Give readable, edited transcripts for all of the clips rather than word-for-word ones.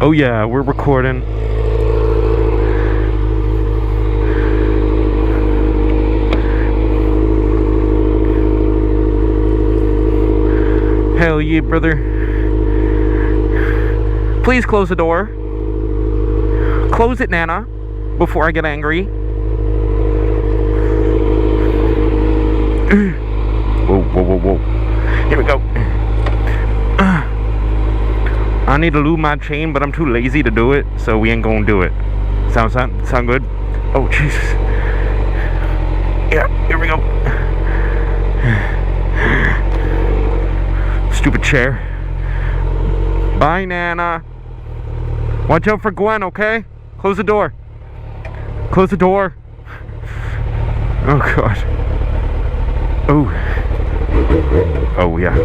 Oh yeah, we're recording. Hell yeah, brother. Please close the door. Close it, Nana, before I get angry. Whoa, whoa, whoa, whoa. Here we go. I need to lube my chain, but I'm too lazy to do it, so we ain't gonna do it. Sound good? Oh, Jesus. Yeah, here we go. Stupid chair. Bye, Nana. Watch out for Gwen, okay? Close the door. Close the door. Oh, God. Oh. Oh, yeah.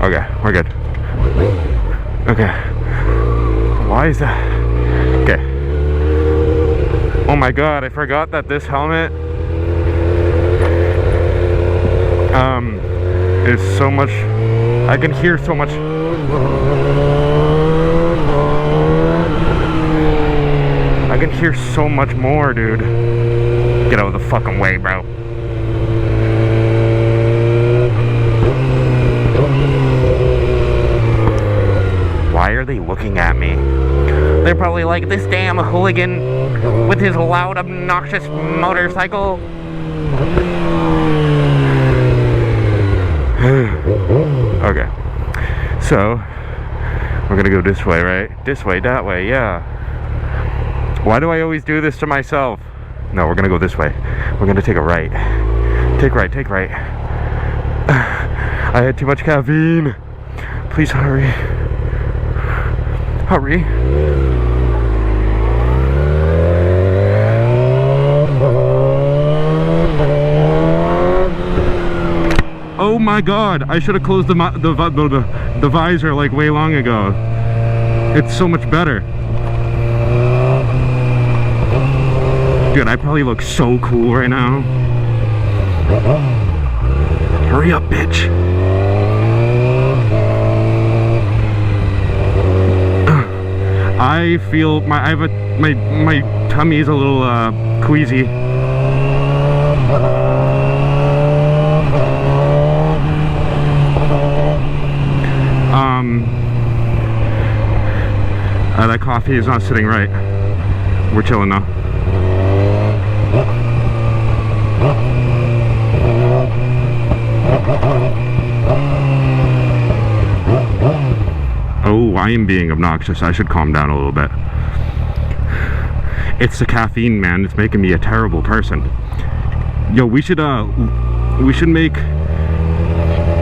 Okay, we're good. Okay. Why is that? Okay. Oh my God, I forgot that this helmet is so much. I can hear so much. I can hear so much more, dude. Get out of the fucking way, bro. Why are they looking at me? They're probably like, this damn hooligan with his loud, obnoxious motorcycle. Okay. So, we're gonna go this way, right? This way, that way, yeah. Why do I always do this to myself? No, we're gonna go this way. We're gonna take a right. Take right, take right. I had too much caffeine. Please hurry. Hurry. Oh my God, I should have closed the visor like way long ago. It's so much better. Dude, I probably look so cool right now. Hurry up, bitch. I feel my tummy is a little queasy. That coffee is not sitting right. We're chilling now. Oh, I am being obnoxious. I should calm down a little bit. It's the caffeine, man. It's making me a terrible person. Yo, we should make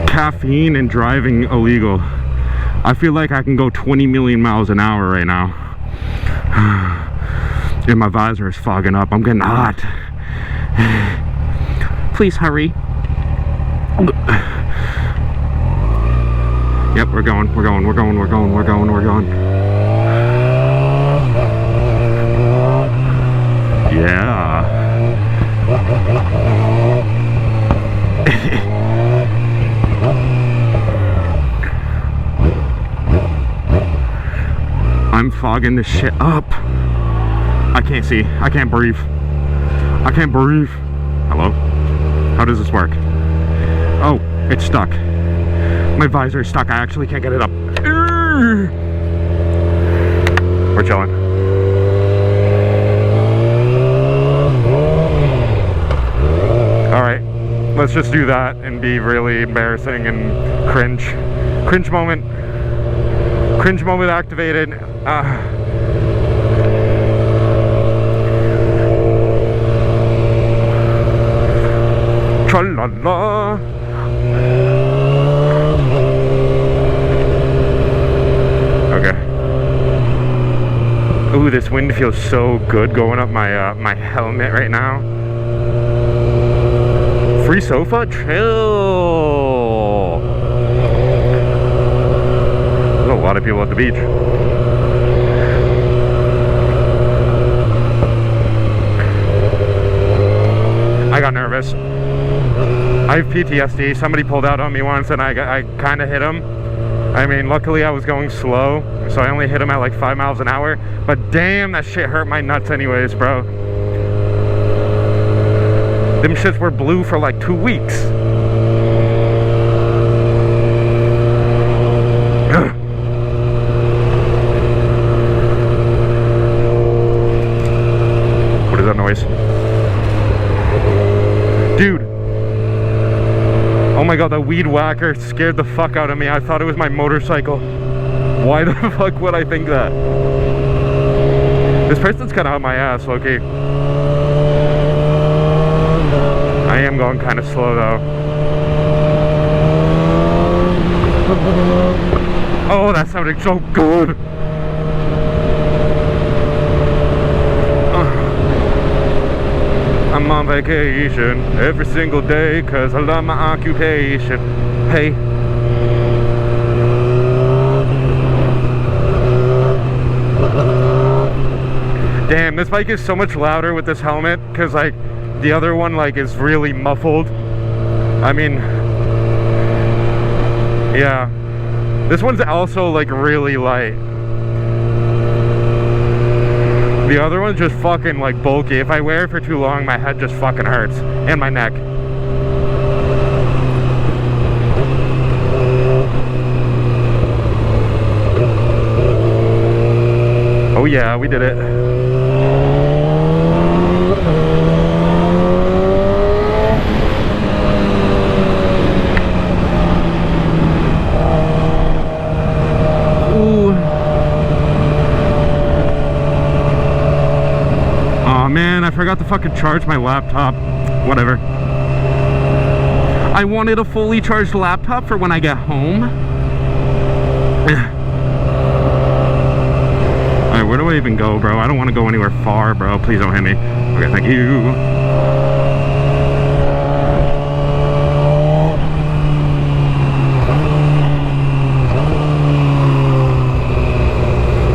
caffeine and driving illegal. I feel like I can go 20 million miles an hour right now. And my visor is fogging up. I'm getting hot. Please hurry. Yep, we're going. Yeah. I'm fogging this shit up. I can't see. I can't breathe. I can't breathe. Hello? How does this work? Oh, it's stuck. My visor is stuck. I actually can't get it up. We're chilling. Alright. Let's just do that and be really embarrassing and cringe. Cringe moment. Cringe moment activated. Tra-la-la. Okay. Ooh, this wind feels so good going up my my helmet right now. Free sofa? Chill. There's a lot of people at the beach. I got nervous. I have PTSD. Somebody pulled out on me once and I kind of hit him. I mean, luckily I was going slow, so I only hit him at like 5 miles an hour. But damn, that shit hurt my nuts anyways, bro. Them shits were blue for like 2 weeks. What is that noise? Dude. Oh my god, that weed whacker scared the fuck out of me. I thought it was my motorcycle. Why the fuck would I think that? This person's kind of out my ass, okay. I am going kind of slow though. Oh, that sounded so good. I'm on vacation every single day cause I love my occupation. Hey. Damn, this bike is so much louder with this helmet cause like the other one like is really muffled. I mean, yeah. This one's also like really light. The other one's just fucking like bulky. If I wear it for too long, my head just fucking hurts. And my neck. Oh yeah, we did it. Man, I forgot to fucking charge my laptop. Whatever. I wanted a fully charged laptop for when I get home. Alright, where do I even go, bro? I don't want to go anywhere far, bro. Please don't hit me. Okay, thank you.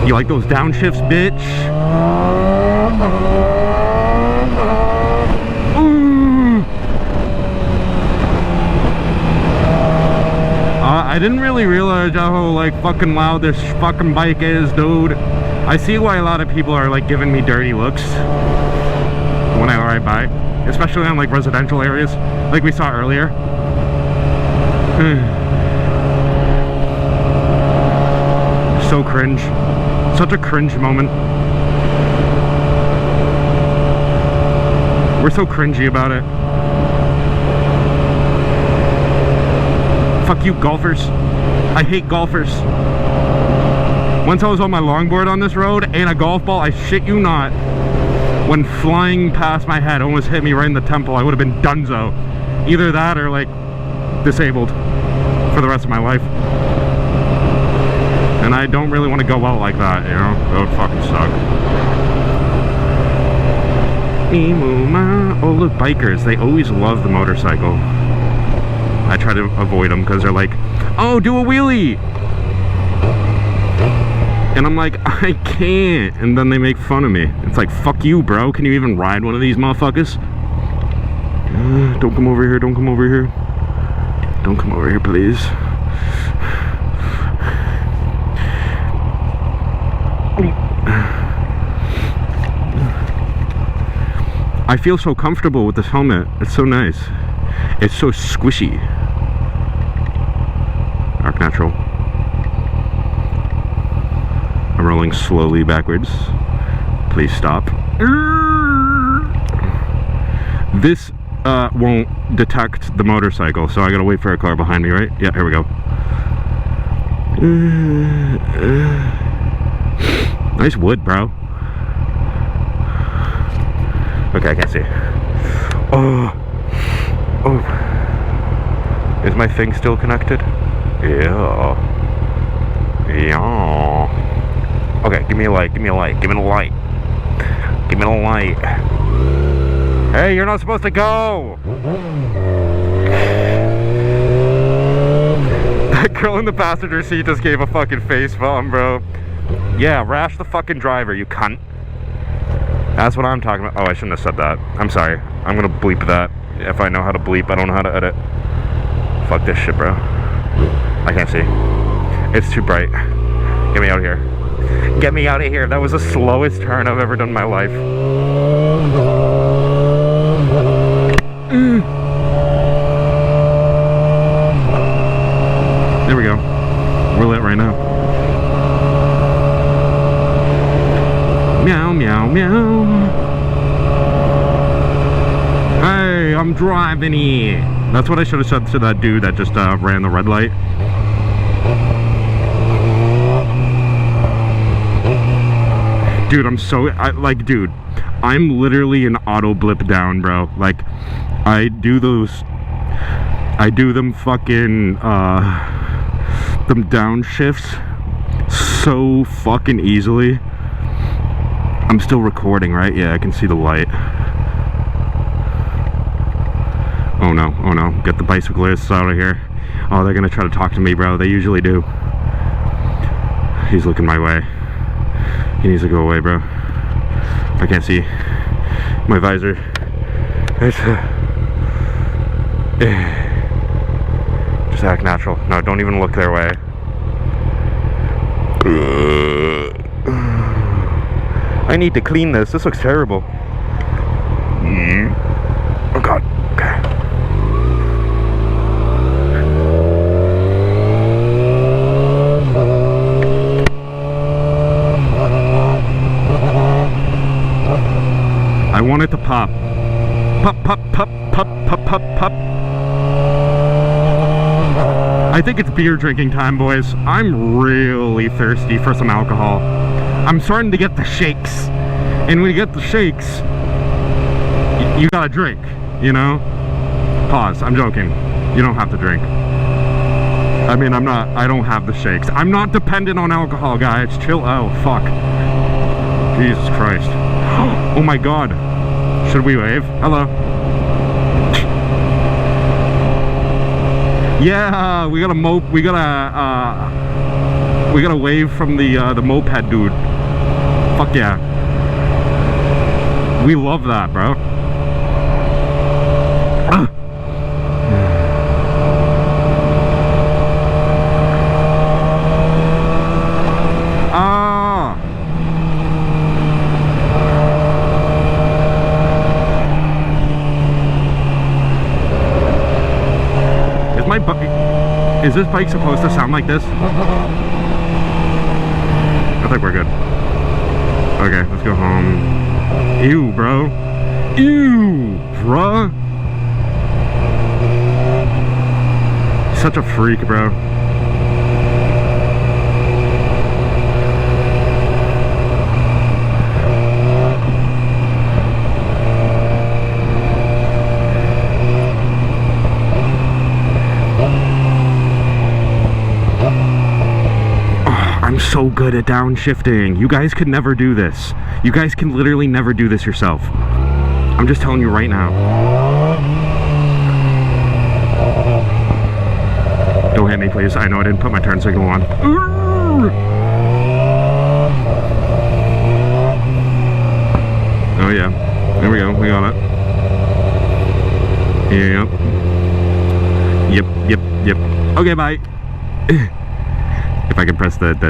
You like those downshifts, bitch? I didn't really realize how like fucking loud this fucking bike is, dude. I see why a lot of people are like giving me dirty looks when I ride by, especially on like residential areas like we saw earlier. So cringe. Such a cringe moment. We're so cringy about it. Fuck you, golfers. I hate golfers. Once I was on my longboard on this road and a golf ball, I shit you not, when flying past my head almost hit me right in the temple, I would have been donezo. Either that or like disabled for the rest of my life. And I don't really want to go out like that, you know? That would fucking suck. Oh look, bikers. They always love the motorcycle. I try to avoid them because they're like, oh, do a wheelie. And I'm like, I can't. And then they make fun of me. It's like, fuck you, bro. Can you even ride one of these motherfuckers? Don't come over here. Don't come over here. Don't come over here, please. I feel so comfortable with this helmet. It's so nice. It's so squishy. Arc natural. I'm rolling slowly backwards. Please stop. This won't detect the motorcycle, so I gotta wait for a car behind me, right? Yeah, here we go. Nice wood, bro. Okay, I can't see. Oh. Is my thing still connected? Yeah. Okay, give me a light, give me a light, give me a light. Give me a light. Hey, you're not supposed to go! That girl in the passenger seat just gave a fucking face bomb, bro. Yeah, rash the fucking driver, you cunt. That's what I'm talking about. Oh, I shouldn't have said that. I'm sorry. I'm gonna bleep that. If I know how to bleep, I don't know how to edit. Fuck this shit, bro. I can't see. It's too bright. Get me out of here. Get me out of here. That was the slowest turn I've ever done in my life. There we go. We're lit right now. Meow, meow, meow. Hey, I'm driving here. That's what I should have said to that dude that just ran the red light. Dude, dude, I'm literally an auto blip down, bro. Like, I do them fucking, them downshifts so fucking easily. I'm still recording, right? Yeah, I can see the light. Oh no, oh no. Get the bicyclists out of here. Oh, they're gonna try to talk to me, bro. They usually do. He's looking my way. He needs to go away, bro. I can't see my visor. Just act natural. No, don't even look their way. I need to clean this. This looks terrible. Oh god. Okay. I want it to pop. Pop, pop, pop, pop, pop, pop, pop. I think it's beer drinking time, boys. I'm really thirsty for some alcohol. I'm starting to get the shakes. And when you get the shakes, you gotta drink, you know? Pause, I'm joking. You don't have to drink. I mean, I don't have the shakes. I'm not dependent on alcohol, guys. Chill out, fuck. Jesus Christ. Oh my god. Should we wave? Hello. Yeah, we got a wave from the moped dude. Fuck yeah. We love that, bro. Is this bike supposed to sound like this? I think we're good. Okay, let's go home. Ew, bro. Ew, bruh. Such a freak, bro. I'm so good at downshifting. You guys could never do this. You guys can literally never do this yourself. I'm just telling you right now. Don't hit me, please. I know I didn't put my turn signal on. Oh yeah. There we go. We got it. Yep. Yep. Okay, bye. If I can press that